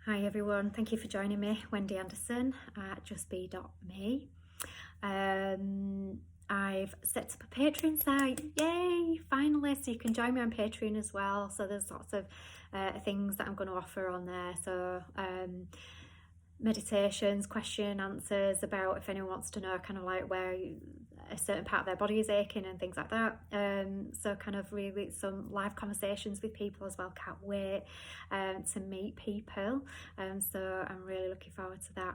Hi everyone, thank you for joining me, Wendy Anderson at justbe.me. I've set up a Patreon site, yay, finally, so you can join me on Patreon as well. So there's lots of things that I'm going to offer on there. So meditations, question answers about if anyone wants to know kind of like where a certain part of their body is aching and things like that. So kind of really some live conversations with people as well. Can't wait to meet people. So I'm really looking forward to that.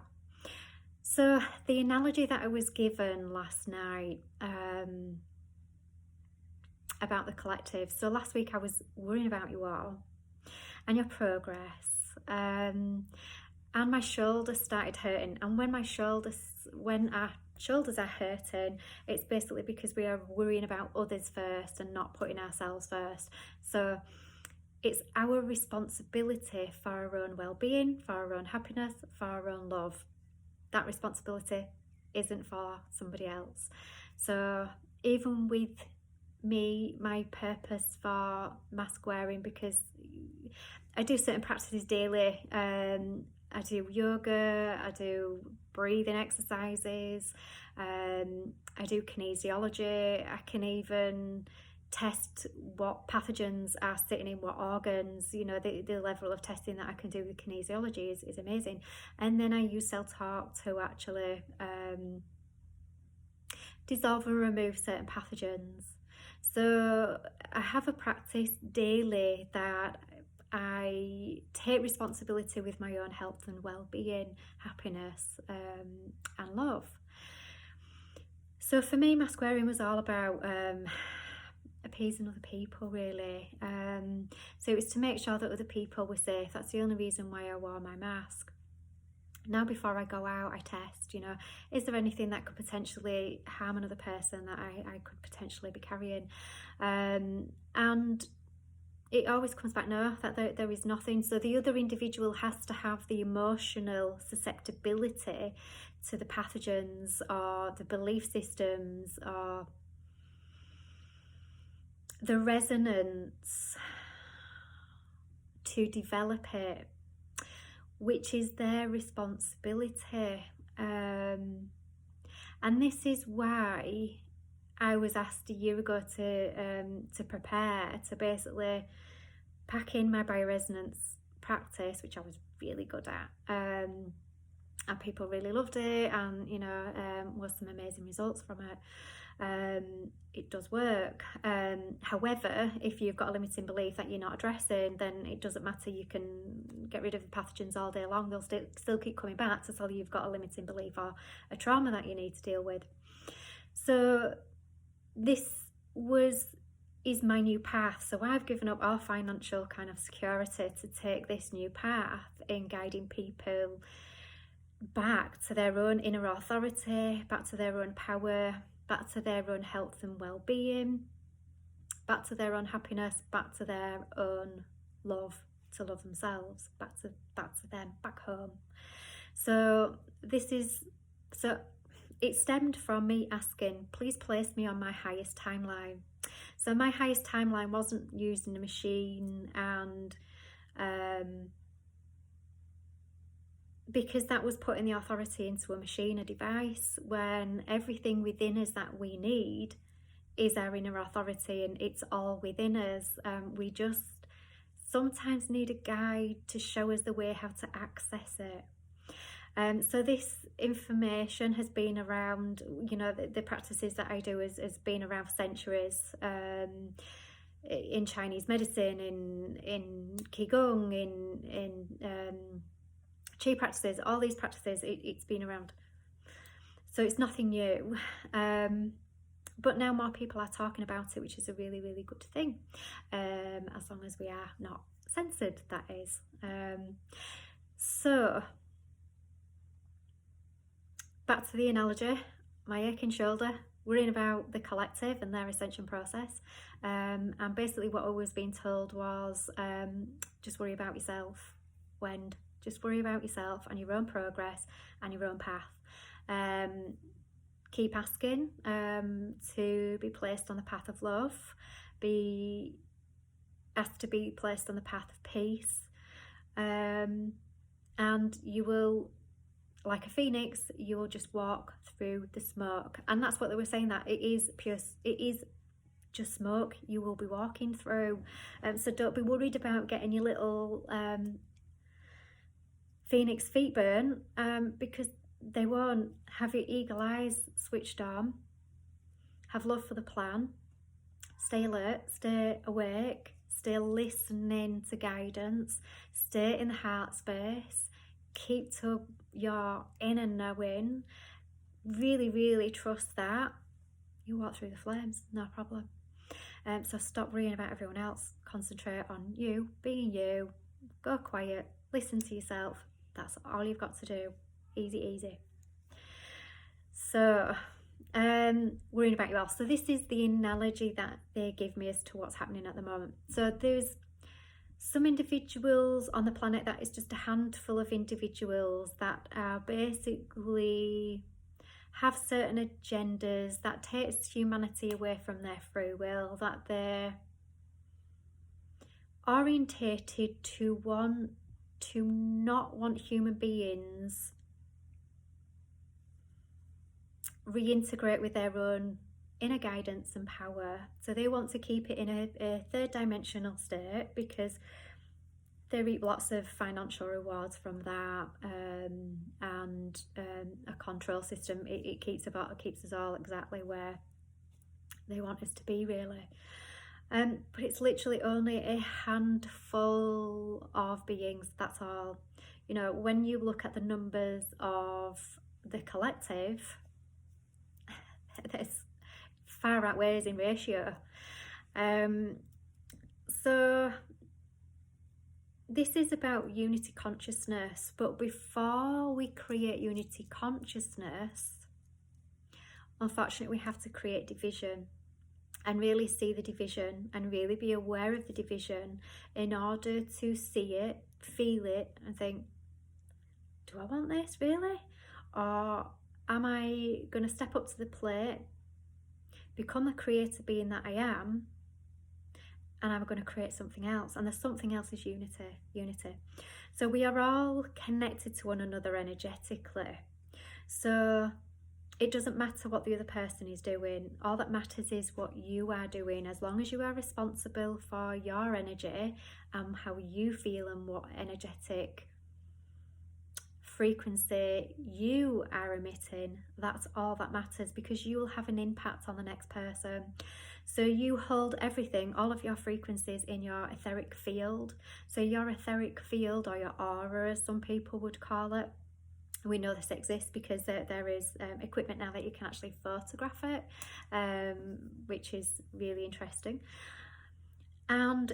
So the analogy that I was given last night about the collective. So last week I was worrying about you all and your progress. And my shoulders started hurting, and when our shoulders are hurting, it's basically because we are worrying about others first and not putting ourselves first. So it's our responsibility for our own well-being, for our own happiness, for our own love. That responsibility isn't for somebody else. So even with me, my purpose for mask wearing, because I do certain practices daily. I do yoga, I do breathing exercises, I do kinesiology. I can even test what pathogens are sitting in what organs. You know, the level of testing that I can do with kinesiology is amazing. And then I use self-talk to actually dissolve and remove certain pathogens. So I have a practice daily that I take responsibility with my own health and well-being, happiness, and love. So for me, mask wearing was all about appeasing other people, really. So it was to make sure that other people were safe. That's the only reason why I wore my mask. Now before I go out, I test, is there anything that could potentially harm another person that I could potentially be carrying? And it always comes back, no, that there is nothing. So the other individual has to have the emotional susceptibility to the pathogens or the belief systems or the resonance to develop it, which is their responsibility. And this is why I was asked a year ago to prepare, to basically pack in my bioresonance practice, which I was really good at. And people really loved it, and was some amazing results from it. It does work. However, if you've got a limiting belief that you're not addressing, then it doesn't matter. You can get rid of the pathogens all day long. They'll still keep coming back to tell you you've got a limiting belief or a trauma that you need to deal with. So this is my new path. So I've given up all financial kind of security to take this new path in guiding people back to their own inner authority, back to their own power, back to their own health and well-being, back to their own happiness, back to their own love, to love themselves, back to them, back home. So it stemmed from me asking, please place me on my highest timeline. So my highest timeline wasn't using a machine, and because that was putting the authority into a machine, a device, when everything within us that we need is our inner authority, and it's all within us. We just sometimes need a guide to show us the way how to access it. So this information has been around, the practices that I do has been around for centuries, in Chinese medicine, in Qigong, in Qi practices, all these practices, it's been around. So it's nothing new. But now more people are talking about it, which is a really, really good thing, as long as we are not censored, that is. So back to the analogy, my aching shoulder, worrying about the collective and their ascension process. And basically what I was being told was, just worry about yourself, Wend. Just worry about yourself and your own progress and your own path. Keep asking to be placed on the path of love, be asked to be placed on the path of peace, and you will, like a phoenix, you will just walk through the smoke. And that's what they were saying, that it is just smoke you will be walking through. So don't be worried about getting your little phoenix feet burnt, because they won't. Have your eagle eyes switched on, have love for the plan, stay alert, stay awake, stay listening to guidance, stay in the heart space, keep to your inner knowing, really trust that you walk through the flames, no problem. So stop worrying about everyone else, concentrate on you, being you, go quiet, listen to yourself. That's all you've got to do. Easy. So worrying about you all. So this is the analogy that they give me as to what's happening at the moment. So there's some individuals on the planet, that is just a handful of individuals that are basically have certain agendas that takes humanity away from their free will, that they're orientated to not want human beings reintegrate with their own inner guidance and power. So they want to keep it in a third dimensional state, because they reap lots of financial rewards from that, and a control system. It keeps us all exactly where they want us to be, really. But it's literally only a handful of beings, that's all. You know, when you look at the numbers of the collective, there's far outweighs in ratio. So this is about unity consciousness, but before we create unity consciousness, unfortunately we have to create division, and really see the division and really be aware of the division in order to see it, feel it, and think, do I want this really? Or am I going to step up to the plate, become the creator being that I am, and I'm going to create something else? And the something else is unity. So we are all connected to one another energetically. So it doesn't matter what the other person is doing. All that matters is what you are doing. As long as you are responsible for your energy and how you feel and what energetic frequency you are emitting, that's all that matters, because you will have an impact on the next person. So you hold everything, all of your frequencies, in your etheric field. So your etheric field, or your aura as some people would call it, we know this exists because there is equipment now that you can actually photograph it, which is really interesting. And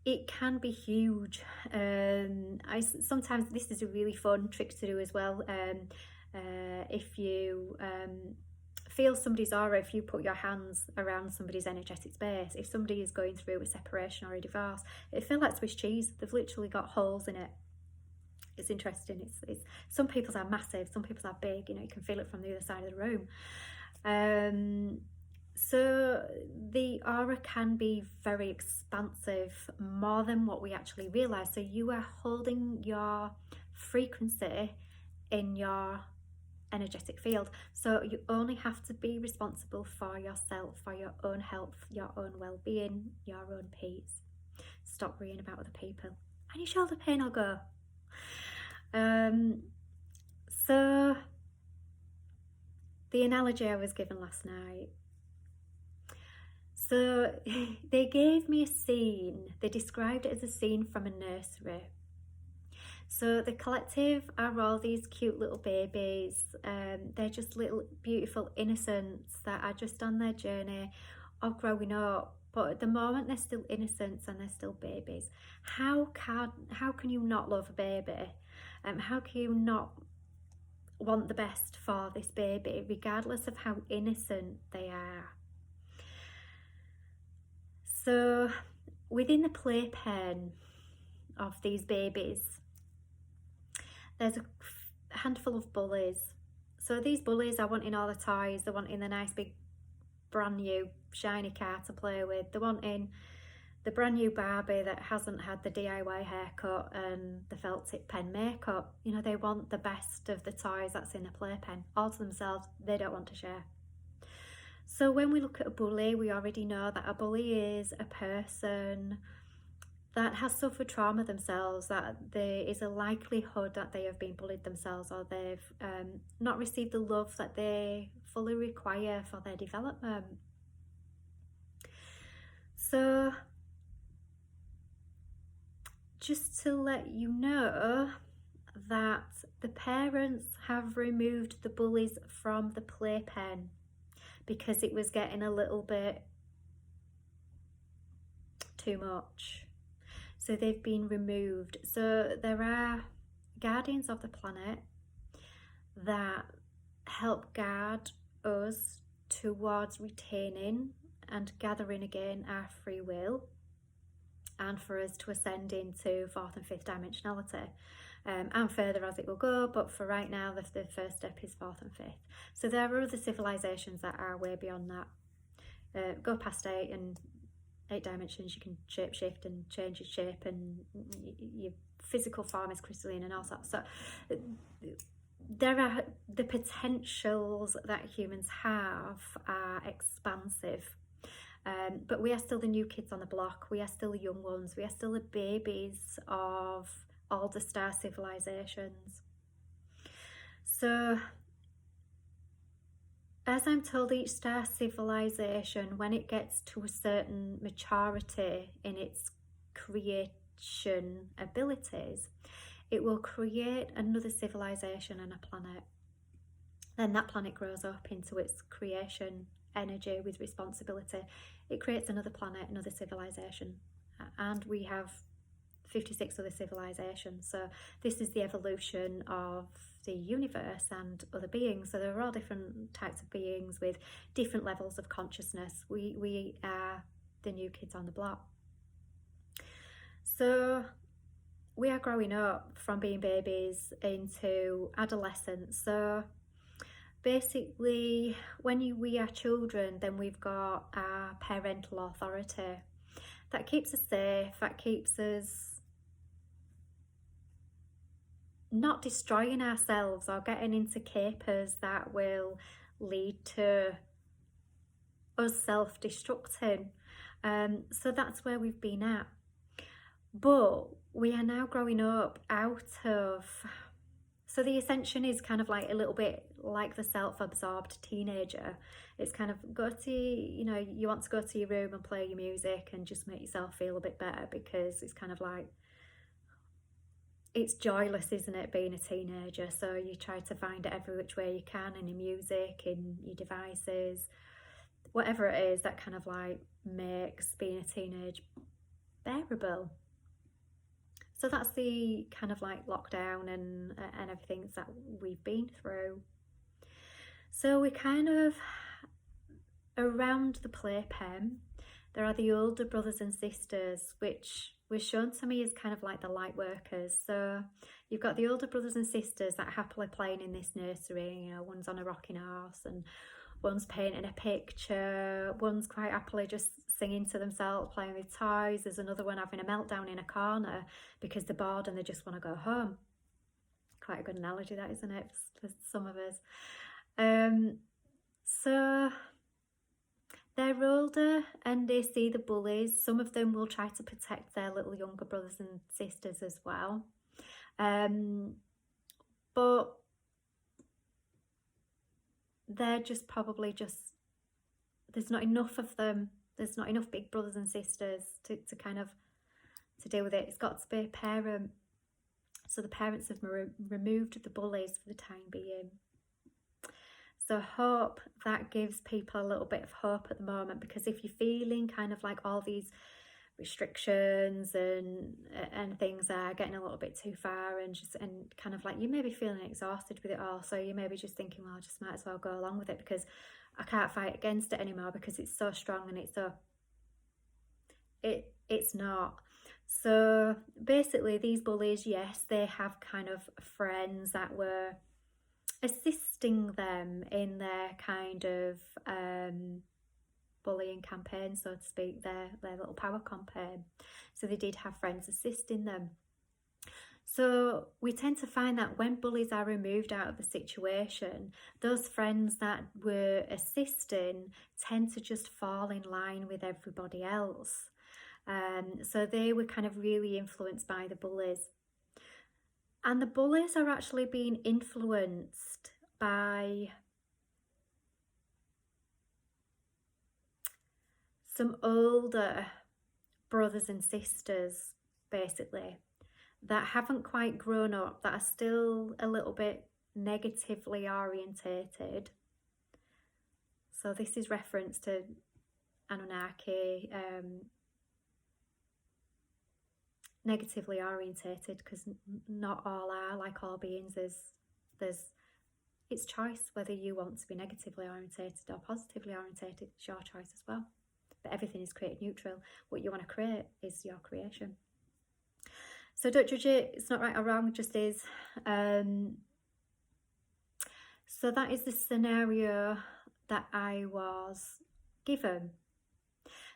it can be huge. Sometimes this is a really fun trick to do as well. If you feel somebody's aura, if you put your hands around somebody's energetic space, if somebody is going through a separation or a divorce, it feels like Swiss cheese. They've literally got holes in it. It's interesting. It's some people's are massive, some people's are big. You know, you can feel it from the other side of the room. So the aura can be very expansive, more than what we actually realize. So you are holding your frequency in your energetic field. So you only have to be responsible for yourself, for your own health, your own well-being, your own peace. Stop worrying about other people, and your shoulder pain will go. So the analogy I was given last night, so they gave me a scene, they described it as a scene from a nursery. So the collective are all these cute little babies. They're just little beautiful innocents that are just on their journey of growing up. But at the moment they're still innocents and they're still babies. How can you not love a baby? How can you not want the best for this baby, regardless of how innocent they are? So within the playpen of these babies, there's a handful of bullies. So these bullies are wanting all the toys, they're wanting the nice big brand new shiny car to play with, they're wanting the brand new Barbie that hasn't had the DIY haircut and the felt tip pen makeup. You know, they want the best of the toys that's in a playpen, all to themselves. They don't want to share. So when we look at a bully, we already know that a bully is a person that has suffered trauma themselves, that there is a likelihood that they have been bullied themselves, or they've not received the love that they fully require for their development. So just to let you know that the parents have removed the bullies from the playpen because it was getting a little bit too much. So they've been removed. So there are guardians of the planet that help guard us towards retaining and gathering again our free will, and for us to ascend into fourth and fifth dimensionality, and further as it will go, but for right now the first step is fourth and fifth. So there are other civilizations that are way beyond that. Go past 8 and 8 dimensions, you can shape shift and change your shape, and your physical form is crystalline and all sorts. So there are the potentials that humans have are expansive. But we are still the new kids on the block. We are still the young ones. We are still the babies of all the star civilizations. So, as I'm told, each star civilization, when it gets to a certain maturity in its creation abilities, it will create another civilization and a planet. Then that planet grows up into its creation energy with responsibility. It creates another planet, another civilization, and we have 56 other civilizations. So this is the evolution of the universe and other beings. So there are all different types of beings with different levels of consciousness. We are the new kids on the block. So we are growing up from being babies into adolescence. So basically, when we are children, then we've got our parental authority. That keeps us safe, that keeps us not destroying ourselves or getting into capers that will lead to us self-destructing. So that's where we've been at. But we are now growing up out of... So the ascension is kind of like a little bit like the self-absorbed teenager. It's kind of you want to go to your room and play your music and just make yourself feel a bit better, because it's kind of like, it's joyless, isn't it, being a teenager? So you try to find it every which way you can, in your music, in your devices, whatever it is that kind of like makes being a teenage bearable. So that's the kind of like lockdown and everything that we've been through. So we kind of, around the playpen, there are the older brothers and sisters, which was shown to me as kind of like the light workers. So you've got the older brothers and sisters that are happily playing in this nursery. You know, one's on a rocking horse and one's painting a picture, one's quite happily just singing to themselves, playing with toys. There's another one having a meltdown in a corner because they're bored and they just want to go home. Quite a good analogy, that, isn't it, for some of us? So they're older and they see the bullies. Some of them will try to protect their little younger brothers and sisters as well. But they're just probably there's not enough of them. There's not enough big brothers and sisters to deal with it. It's got to be a parent. So the parents have removed the bullies for the time being. So hope that gives people a little bit of hope at the moment, because if you're feeling kind of like all these restrictions and things are getting a little bit too far, and kind of like you may be feeling exhausted with it all, so you may be just thinking, well, I just might as well go along with it because I can't fight against it anymore because it's so strong, and it's not. So basically, these bullies, yes, they have kind of friends that were assisting them in their kind of bullying campaign, so to speak, their little power campaign. So they did have friends assisting them. So we tend to find that when bullies are removed out of the situation, those friends that were assisting tend to just fall in line with everybody else. So they were kind of really influenced by the bullies. And the bullies are actually being influenced by some older brothers and sisters, basically, that haven't quite grown up, that are still a little bit negatively orientated. So this is reference to Anunnaki, negatively orientated, because not all are, like all beings. It's choice whether you want to be negatively orientated or positively orientated. It's your choice as well. But everything is created neutral. What you want to create is your creation. So don't judge it. It's not right or wrong, it just is. So that is the scenario that I was given.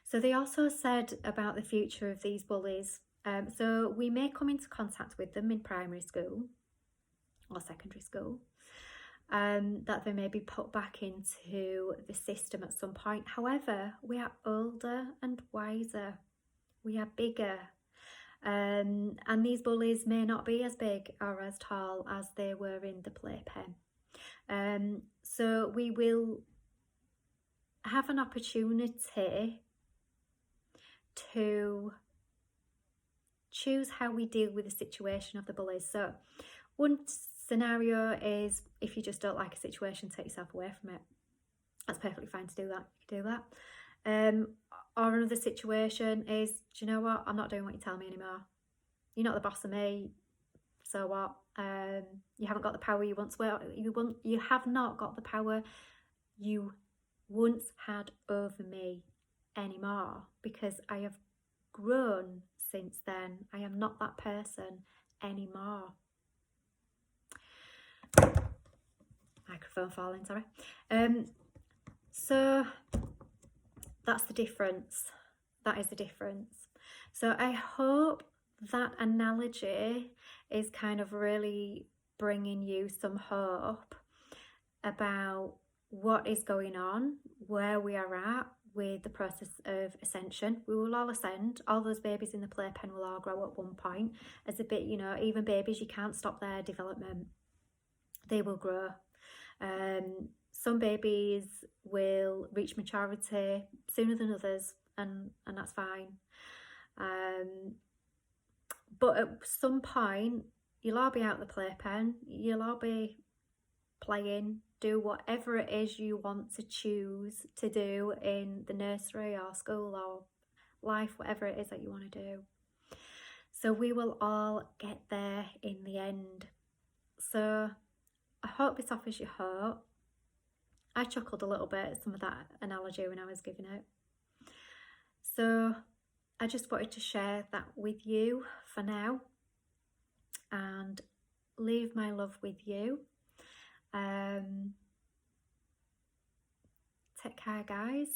So they also said about the future of these bullies. So we may come into contact with them in primary school or secondary school, that they may be put back into the system at some point. However, we are older and wiser. We are bigger. And these bullies may not be as big or as tall as they were in the playpen. So we will have an opportunity to choose how we deal with the situation of the bullies. So one scenario is, if you just don't like a situation, take yourself away from it. That's perfectly fine to do that. You can do that. Or another situation is, do you know what? I'm not doing what you tell me anymore. You're not the boss of me. So what? You haven't got the power you once were. You have not got the power you once had over me anymore, because I have grown since then. I am not that person anymore. Microphone falling, sorry. So that's the difference. That is the difference. So I hope that analogy is kind of really bringing you some hope about what is going on, where we are at with the process of ascension. We will all ascend. All those babies in the playpen will all grow at one point. As a bit, you know, even babies, you can't stop their development. They will grow. Some babies will reach maturity sooner than others, and that's fine. But at some point, you'll all be out the playpen. You'll all be playing, do whatever it is you want to choose to do in the nursery or school or life, whatever it is that you want to do. So we will all get there in the end. So I hope this offers you hope. I chuckled a little bit at some of that analogy when I was giving it. So I just wanted to share that with you for now and leave my love with you. Take care, guys.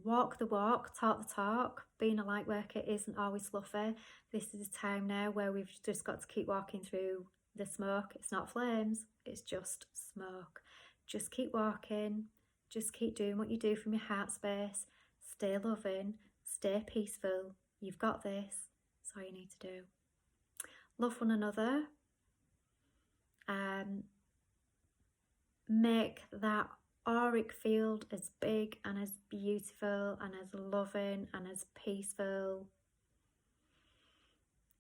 Walk the walk, talk the talk. Being a light worker isn't always fluffy. This is a time now where we've just got to keep walking through the smoke. It's not flames, it's just smoke. Just keep walking. Just keep doing what you do from your heart space. Stay loving, stay peaceful. You've got this. That's all you need to do. Love one another. Make that auric field as big and as beautiful and as loving and as peaceful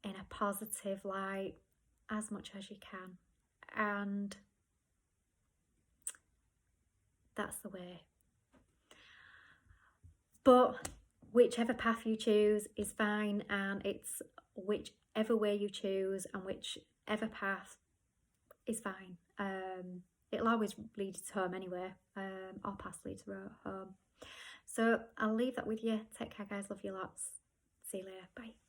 in a positive light as much as you can. And that's the way. But whichever path you choose is fine, and it's whichever way you choose and whichever path is fine. It'll always lead to home anyway. All paths lead to home. So I'll leave that with you. Take care, guys. Love you lots. See you later. Bye.